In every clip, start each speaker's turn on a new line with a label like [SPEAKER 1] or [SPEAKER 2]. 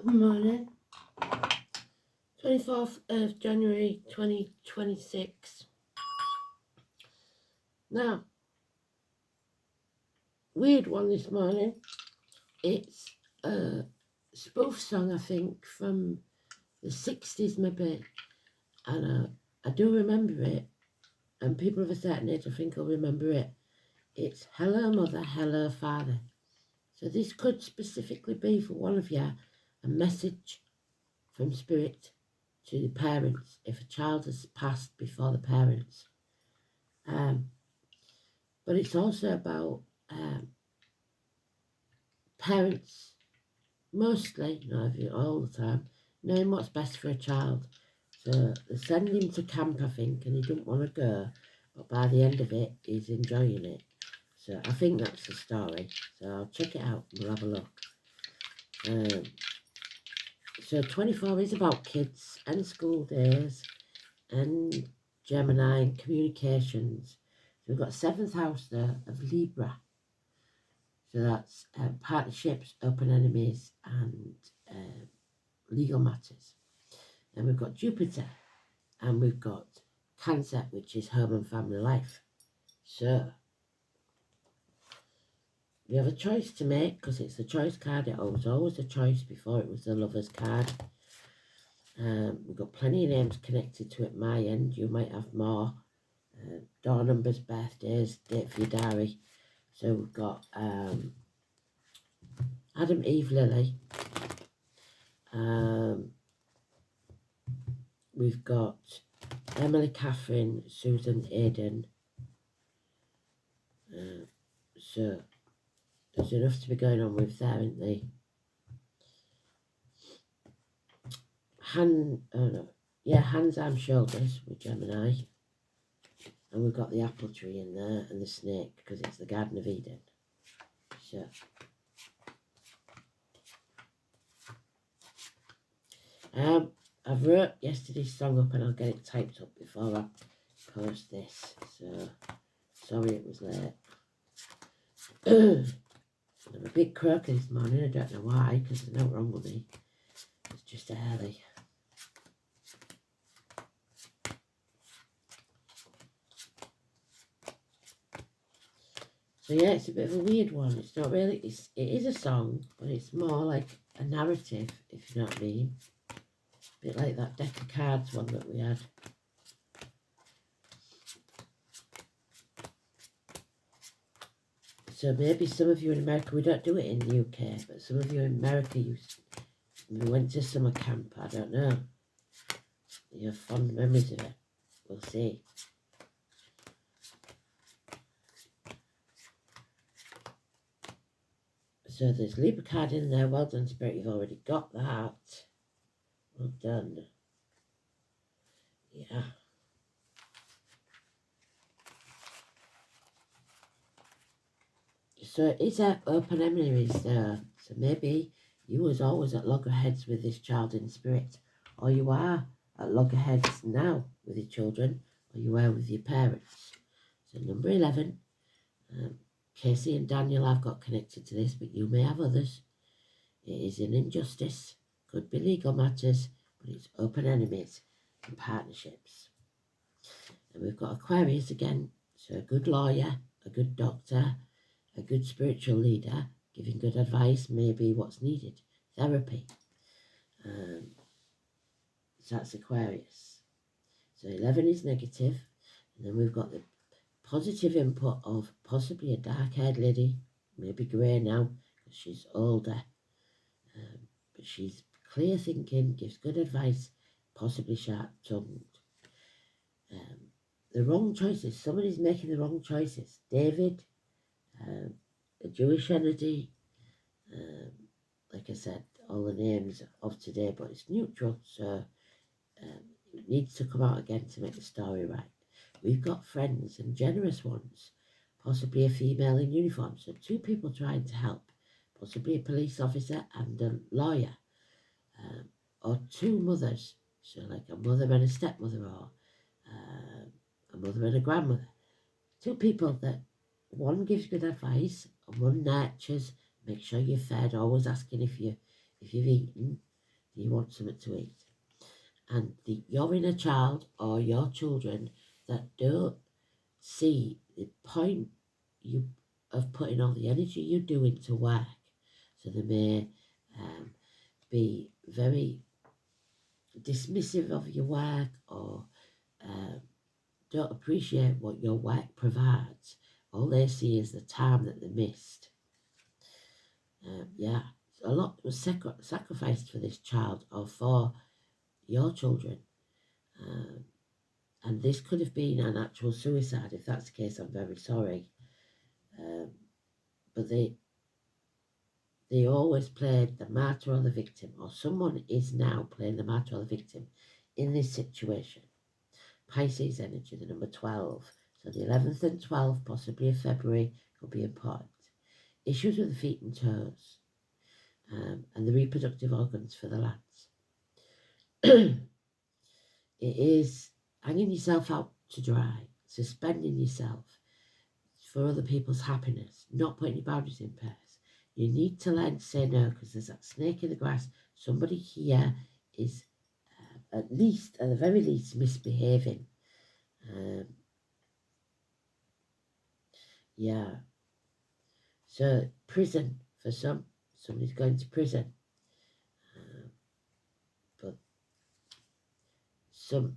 [SPEAKER 1] Good morning. 24th of January 2026. Now, weird one this morning. It's a spoof song, I think, from the 60s maybe. And I do remember it. And people of a certain age, I think, will remember it. It's Hello Mother, Hello Father. So this could specifically be for one of you a message from Spirit to the parents if a child has passed before the parents. But it's also about parents, mostly, not all the time, knowing what's best for a child. So they send him to camp, I think, and he didn't want to go, but by the end of it, he's enjoying it. So I think that's the story. So I'll check it out and we'll have a look. So 24 is about kids and school days and Gemini and communications. So we've got 7th house there of Libra. So that's partnerships, open enemies, and legal matters. And we've got Jupiter, and we've got Cancer, which is home and family life. So we have a choice to make because it's the choice card. It was always a choice before it was the lover's card. We've got plenty of names connected to it. My end, you might have more. Door numbers, birthdays, date for your diary. So we've got Adam, Eve, Lily. We've got Emily, Catherine, Susan, Aidan. So there's enough to be going on with there, isn't there? Hands, arms, shoulders with Gemini. And we've got the apple tree in there and the snake because it's the Garden of Eden. So I've wrote yesterday's song up and I'll get it typed up before I post this. So sorry it was late. I'm a bit croaky this morning. I don't know why, because there's nothing wrong with me. It's just early. So yeah, it's a bit of a weird one. It's not really, it is a song, but it's more like a narrative, if you know what I mean. A bit like that deck of cards one that we had. So maybe some of you in America, we don't do it in the UK, but some of you in America, you went to summer camp, I don't know. You have fond memories of it. We'll see. So there's Libra card in there. Well done, Spirit. You've already got that. Well done. Yeah. So is there open enemies there? So maybe you was always at loggerheads with this child in spirit. Or you are at loggerheads now with your children. Or you were with your parents. So number 11. Casey and Daniel I've got connected to this, but you may have others. It is an injustice, could be legal matters, but it's open enemies and partnerships. And we've got Aquarius again, so a good lawyer, a good doctor, a good spiritual leader, giving good advice may be what's needed. Therapy. So that's Aquarius. So 11 is negative, and then we've got the positive input of possibly a dark-haired lady, maybe grey now, because she's older, but she's clear thinking, gives good advice, possibly sharp-tongued. The wrong choices, somebody's making the wrong choices. David, a Jewish entity, like I said, all the names of today, but it's neutral, so it needs to come out again to make the story right. We've got friends and generous ones, possibly a female in uniform. So 2 people trying to help, possibly a police officer and a lawyer, or 2 mothers. So like a mother and a stepmother, or a mother and a grandmother. 2 people that one gives good advice and one nurtures, make sure you're fed, always asking if you've eaten. Do you want something to eat? And your inner child or your children that don't see the point of putting all the energy you do into work, so they may be very dismissive of your work, or don't appreciate what your work provides. All they see is the time that they missed. Yeah, a lot was sacrificed for this child or for your children. And this could have been an actual suicide. If that's the case, I'm very sorry. But they always played the martyr or the victim, or someone is now playing the martyr or the victim in this situation. Pisces energy, the number 12. So the 11th and 12th, possibly of February, could be important. Issues with the feet and toes, and the reproductive organs for the lads. It is hanging yourself out to dry, suspending yourself for other people's happiness, not putting your boundaries in place. You need to learn to say no, because there's that snake in the grass. Somebody here is at the very least, misbehaving. Yeah. So prison for somebody's going to prison. But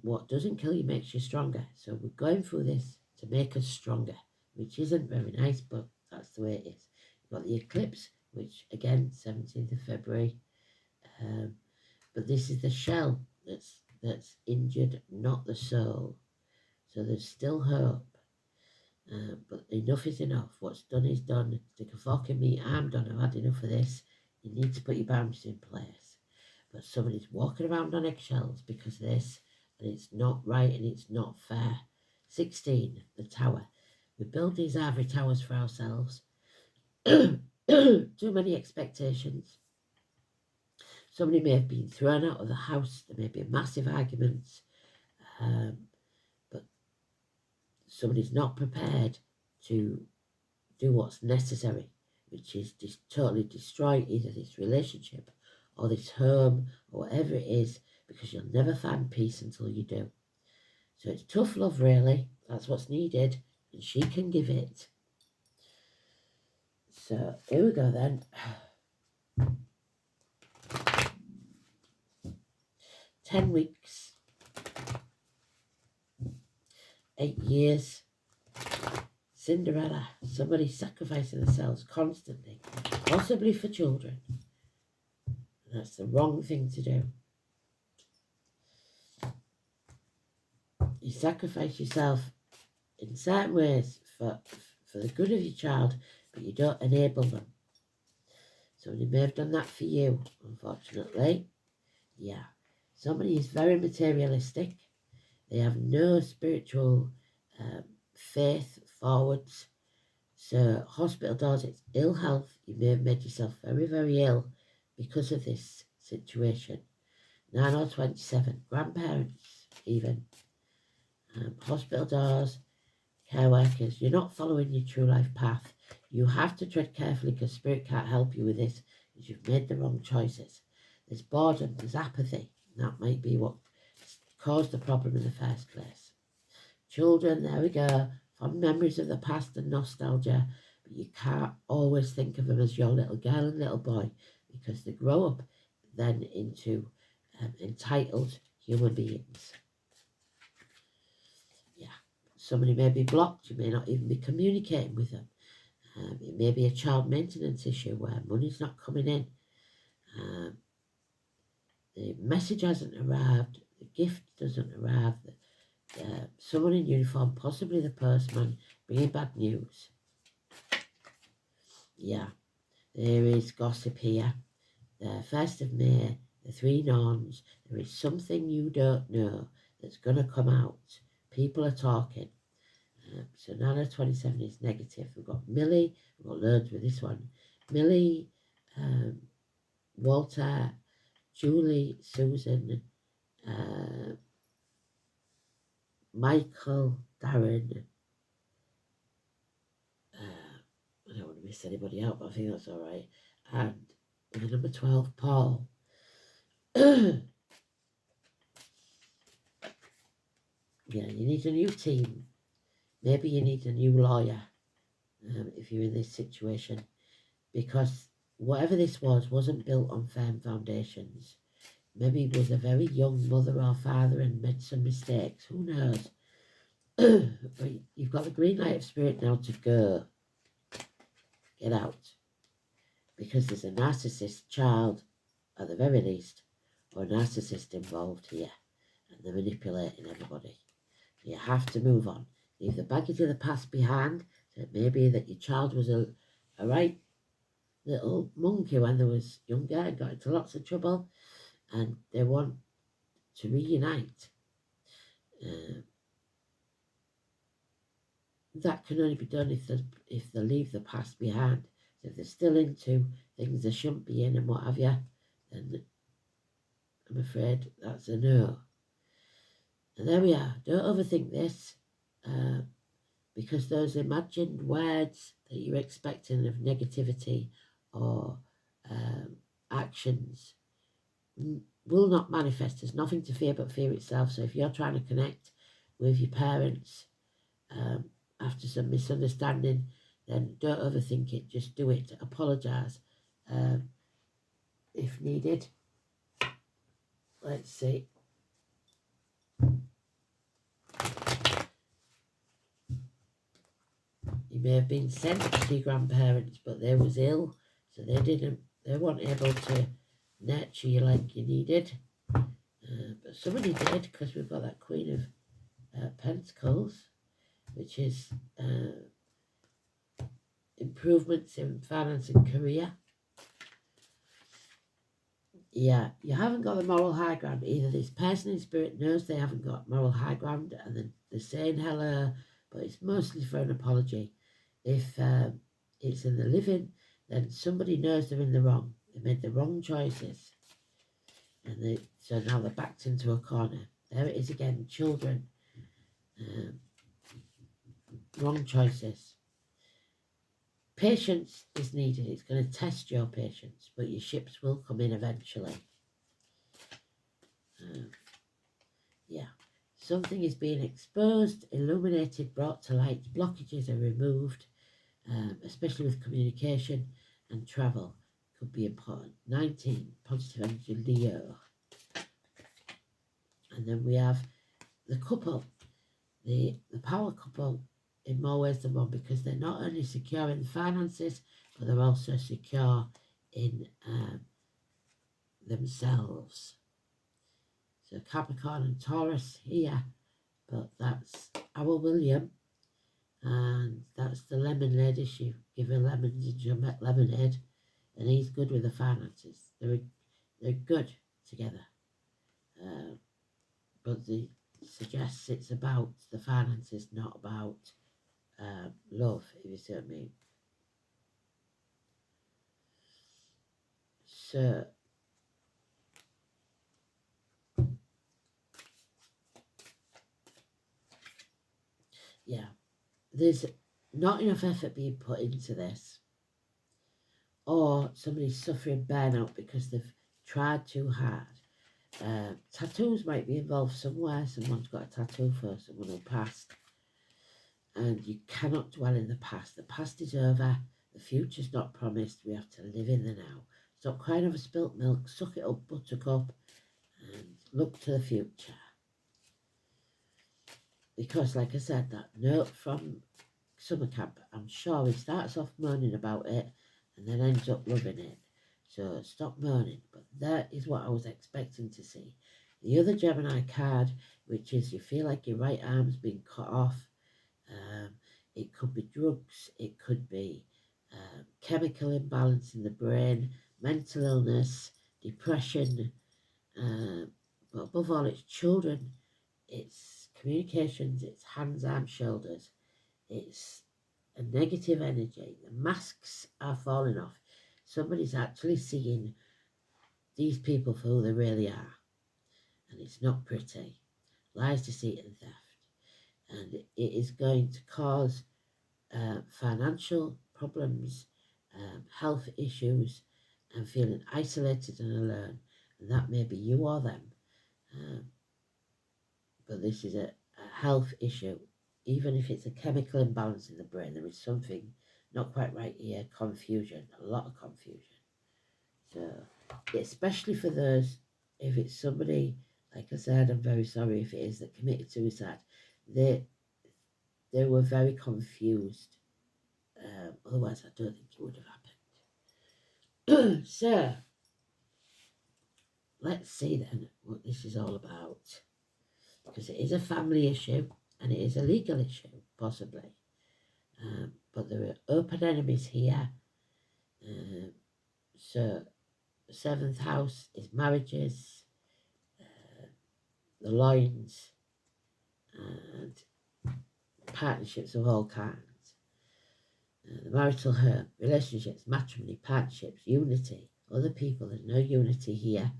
[SPEAKER 1] what doesn't kill you makes you stronger. So we're going through this to make us stronger, which isn't very nice, but that's the way it is. You've got the eclipse, which again, 17th of February. But this is the shell that's injured, not the soul. So there's still hope. But enough is enough. What's done is done. Stick a fork in me. I'm done. I've had enough of this. You need to put your boundaries in place. But somebody's walking around on eggshells because of this, and it's not right and it's not fair. 16, the tower. We build these ivory towers for ourselves. Too many expectations. Somebody may have been thrown out of the house. There may be massive arguments. But somebody's not prepared to do what's necessary, which is totally destroy either this relationship or this home or whatever it is, because you'll never find peace until you do. So it's tough love, really. That's what's needed, and she can give it. So here we go then. 10 weeks, 8 years. Cinderella, somebody sacrificing themselves constantly, possibly for children. And that's the wrong thing to do. You sacrifice yourself in certain ways for the good of your child, but you don't enable them. Somebody may have done that for you, unfortunately. Yeah. Somebody is very materialistic. They have no spiritual faith forwards. So hospital doors, it's ill health. You may have made yourself very, very ill because of this situation. 9 or 27, grandparents even. Hospital doors, care workers. You're not following your true life path. You have to tread carefully, because spirit can't help you with this, because you've made the wrong choices. There's boredom, there's apathy. That might be what caused the problem in the first place. Children, there we go. Fond memories of the past and nostalgia, but you can't always think of them as your little girl and little boy, because they grow up then into entitled human beings. Yeah, somebody may be blocked. You may not even be communicating with them. It may be a child maintenance issue where money's not coming in. The message hasn't arrived. The gift doesn't arrive. Someone in uniform, possibly the postman, bringing bad news. Yeah, there is gossip here. The 1st of May, the 3 Norns, there is something you don't know that's going to come out. People are talking. So 9 of 27 is negative. We've got Millie, we've got loads with this one. Millie, Walter, Julie, Susan, Michael, Darren. I don't want to miss anybody out, but I think that's all right. And the number 12, Paul. Yeah, you need a new team. Maybe you need a new lawyer if you're in this situation, because whatever this wasn't built on firm foundations. Maybe he was a very young mother or father and made some mistakes. Who knows? But you've got the green light of spirit now to go. Get out. Because there's a narcissist child, at the very least, or a narcissist involved here. And they're manipulating everybody. You have to move on. Leave the baggage of the past behind. So it may be that your child was a right little monkey when they was younger and got into lots of trouble. And they want to reunite. That can only be done if they leave the past behind. So if they're still into things they shouldn't be in and what have you, then I'm afraid that's a no. And there we are. Don't overthink this, because those imagined words that you're expecting of negativity or actions will not manifest. There's nothing to fear but fear itself. So if you're trying to connect with your parents after some misunderstanding, then don't overthink it. Just do it. Apologise if needed. Let's see. You may have been sent to your grandparents, but they was ill, so they weren't able to nurture you like you needed. But somebody did, because we've got that Queen of Pentacles, which is improvements in finance and career. Yeah, you haven't got the moral high ground. Either this person in spirit knows they haven't got moral high ground and then they're saying hello, but it's mostly for an apology. If it's in the living, then somebody knows they're in the wrong. They made the wrong choices. And so now they're backed into a corner. There it is again, children. Wrong choices. Patience is needed. It's going to test your patience, but your ships will come in eventually. Yeah. Something is being exposed, illuminated, brought to light. Blockages are removed, especially with communication and travel. Could be important. 19, positive energy, Leo. And then we have the couple, the power couple in more ways than one, because they're not only secure in finances, but they're also secure in themselves. So Capricorn and Taurus here, but that's our William, and that's the lemonade issue. Give her lemons and your lemonade, and he's good with the finances. They're good together, but they suggests it's about the finances, not about love, if you see what I mean. So yeah, there's not enough effort being put into this, or somebody's suffering burnout because they've tried too hard. Tattoos might be involved somewhere. Someone's got a tattoo for someone who passed, and you cannot dwell in the past. The past is over. The future's not promised. We have to live in the now. Stop crying over spilt milk. Suck it up, buttercup, and look to the future. Because, like I said, that note from summer camp, I'm sure he starts off moaning about it and then ends up loving it. So stop moaning. But that is what I was expecting to see. The other Gemini card, which is you feel like your right arm's been cut off. It could be drugs. It could be chemical imbalance in the brain, mental illness, depression. But above all, it's children. It's communications. It's hands, arms, shoulders. It's a negative energy. The masks are falling off. Somebody's actually seeing these people for who they really are. And it's not pretty. Lies, deceit and theft. And it is going to cause financial problems, health issues, and feeling isolated and alone. and that may be you or them. But this is a health issue. Even if it's a chemical imbalance in the brain, there is something not quite right here. Confusion, a lot of confusion. So, especially for those, if it's somebody, like I said, I'm very sorry if it is, that committed suicide, they were very confused. Otherwise, I don't think it would have happened. So, let's see then what this is all about. Because it is a family issue and it is a legal issue, possibly. But there are open enemies here. So, the seventh house is marriages, the loins, and partnerships of all kinds. The marital home, relationships, matrimony, partnerships, unity, other people, there's no unity here.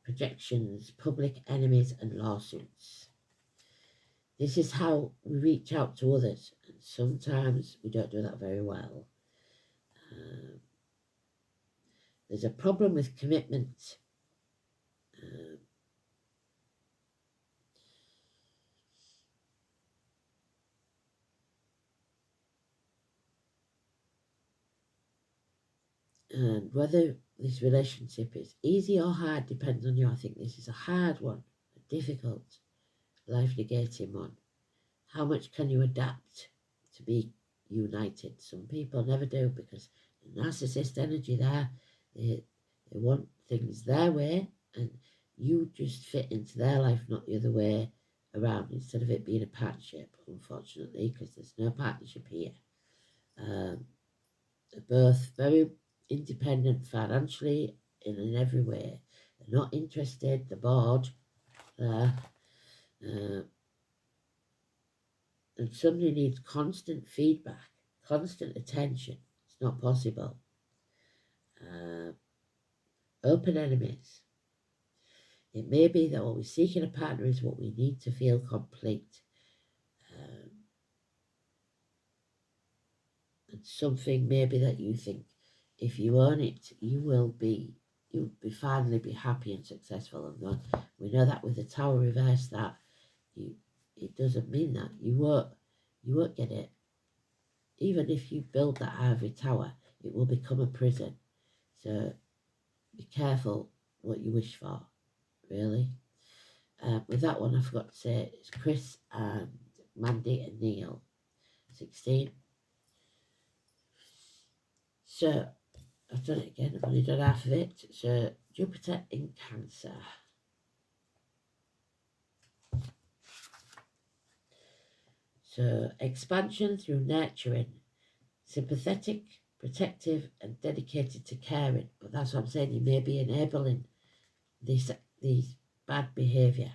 [SPEAKER 1] Projections, public enemies, and lawsuits. This is how we reach out to others, and sometimes we don't do that very well. There's a problem with commitment. And whether this relationship is easy or hard depends on you. I think this is a hard one, a difficult, life-negating one. How much can you adapt to be united? Some people never do, because the narcissist energy there, they want things their way, and you just fit into their life, not the other way around, instead of it being a partnership, unfortunately, because there's no partnership here. They're both very independent financially and in every way. They're not interested, they're bored there. And somebody needs constant feedback, constant attention. It's not possible. Open enemies. It may be that what we're seeking a partner is what we need to feel complete. And something maybe that you think, if you earn it, you'll finally be happy and successful. And we know that with the Tower reverse, that it doesn't mean that. You won't get it. Even if you build that ivory tower, it will become a prison. So be careful what you wish for, really. With that one, I forgot to say, it's Chris and Mandy and Neil, 16. So, I've done it again, I've only done half of it. So, Jupiter in Cancer. So, expansion through nurturing, sympathetic, protective, and dedicated to caring. But that's what I'm saying, you may be enabling these bad behaviour.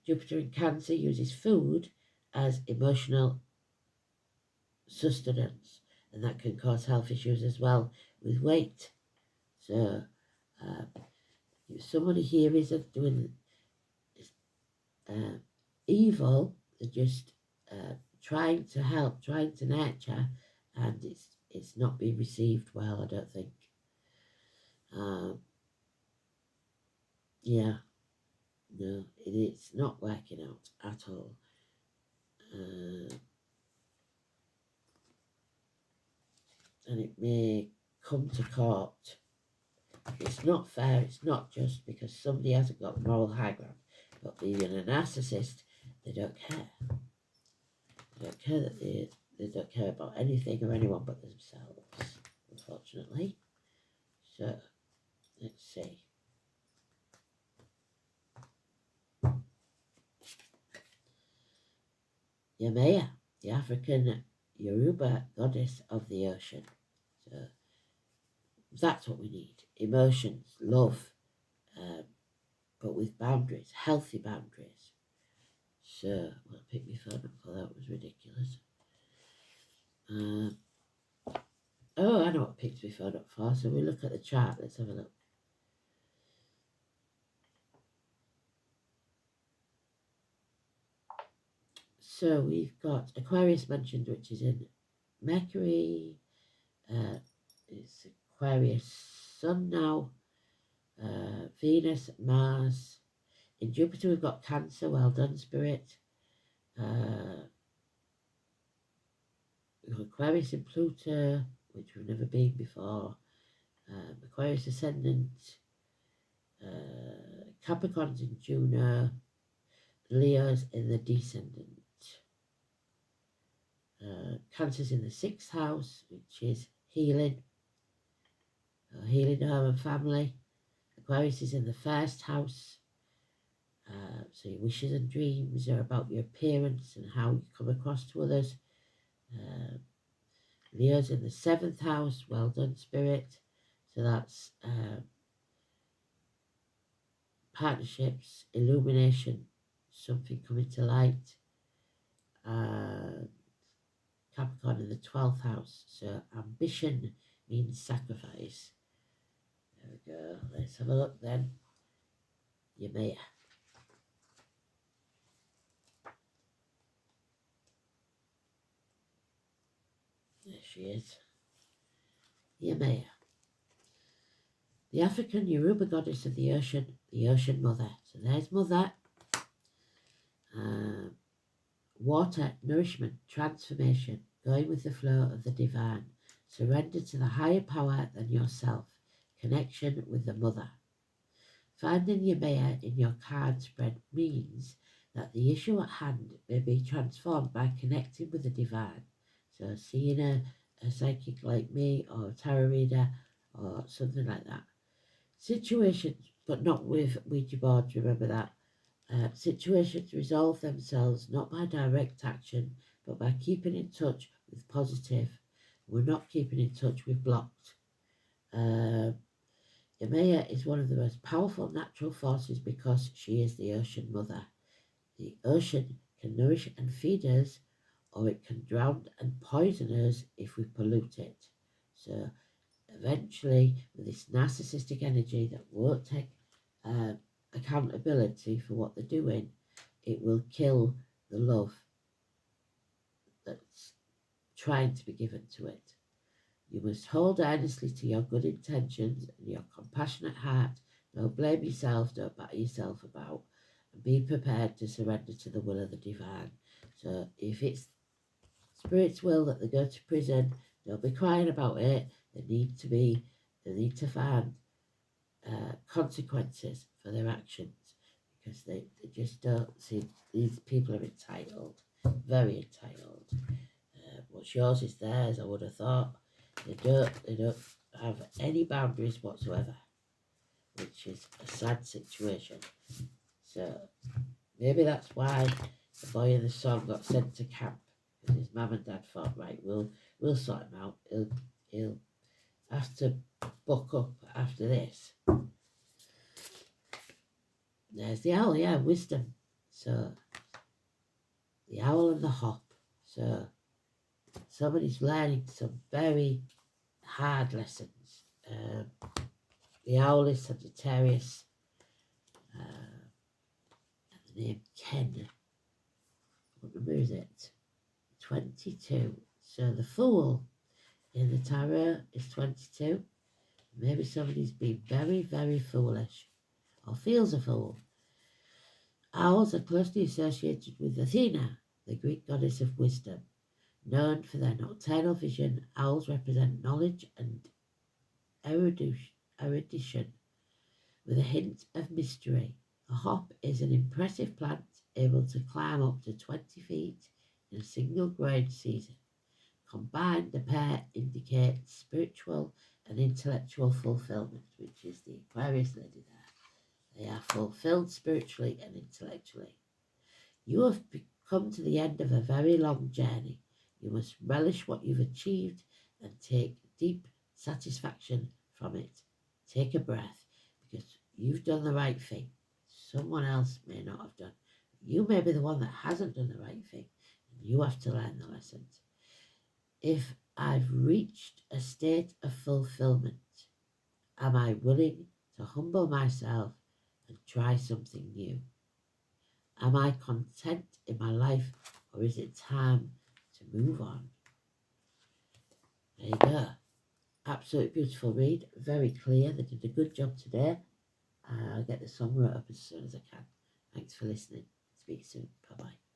[SPEAKER 1] Jupiter in Cancer uses food as emotional sustenance, and that can cause health issues as well with weight. So, somebody here isn't doing evil, they're just trying to help, trying to nurture, and it's not being received well, I don't think. Yeah, no, it's not working out at all. And it may come to court. It's not fair, it's not just, because somebody hasn't got moral high ground. But being a narcissist, they don't care. They don't care that they don't care about anything or anyone but themselves, unfortunately. So, let's see. Yemaya, the African Yoruba goddess of the ocean. So, that's what we need. Emotions, love, but with boundaries, healthy boundaries. So, well, pick my phone up, for that was ridiculous. Oh, I know what picked my phone up for. So we look at the chart. Let's have a look. So we've got Aquarius mentioned, which is in Mercury. It's Aquarius Sun now. Venus, Mars. In Jupiter we've got Cancer, well done Spirit. We've got Aquarius and Pluto, which we've never been before. Aquarius ascendant, Capricorn's in Juno, Leo's in the descendant. Cancer's in the 6th house, which is healing, healing home and family. Aquarius is in the 1st house, so your wishes and dreams are about your appearance and how you come across to others. Leo's in the 7th house, well done Spirit, so that's partnerships, illumination, something coming to light. Capricorn in the 12th house, so ambition means sacrifice. There we go, let's have a look then. Yemaya. There she is. Yemaya. The African Yoruba goddess of the ocean mother. So there's mother. Water, nourishment, transformation, going with the flow of the divine, surrender to the higher power than yourself, connection with the mother. Finding Yemaya in your card spread means that the issue at hand may be transformed by connecting with the divine. So seeing a psychic like me or a tarot reader or something like that. Situations, but not with Ouija boards, remember that. Situations resolve themselves not by direct action, but by keeping in touch with positive. We're not keeping in touch with blocked. Yemaya is one of the most powerful natural forces because she is the ocean mother. The ocean can nourish and feed us, or it can drown and poison us if we pollute it. So eventually, with this narcissistic energy that won't take accountability for what they're doing, it will kill the love that's trying to be given to it. You must hold earnestly to your good intentions and your compassionate heart. Don't blame yourself, don't batter yourself about, and be prepared to surrender to the will of the divine. So if it's Spirit's will that they go to prison, don't be crying about it. They need to find consequences for their actions, because they just don't see these people are entitled, very entitled. What's yours is theirs, I would have thought. They don't have any boundaries whatsoever, which is a sad situation. So maybe that's why the boy in the song got sent to camp, because his mum and dad thought, right, we'll sort him out. He'll have to buck up after this. There's the owl, yeah, wisdom. So the owl and the hop. So somebody's learning some very hard lessons. The owl is Sagittarius. And the name Ken. What number is it? 22. So the Fool in the tarot is 22. Maybe somebody's been very, very foolish, or feels a fool. Owls are closely associated with Athena, the Greek goddess of wisdom. Known for their nocturnal vision, owls represent knowledge and erudition with a hint of mystery. A hop is an impressive plant able to climb up to 20 feet in a single growing season. Combined, the pair indicate spiritual and intellectual fulfillment, which is the Aquarius lady there. They are fulfilled spiritually and intellectually. You have come to the end of a very long journey. You must relish what you've achieved and take deep satisfaction from it. Take a breath, because you've done the right thing. Someone else may not have done. You may be the one that hasn't done the right thing, and you have to learn the lessons. If I've reached a state of fulfillment, am I willing to humble myself and try something new? Am I content in my life, or is it time to move on? There you go. Absolutely beautiful read. Very clear. They did a good job today. I'll get the song wrote up as soon as I can. Thanks for listening. Speak soon. Bye bye.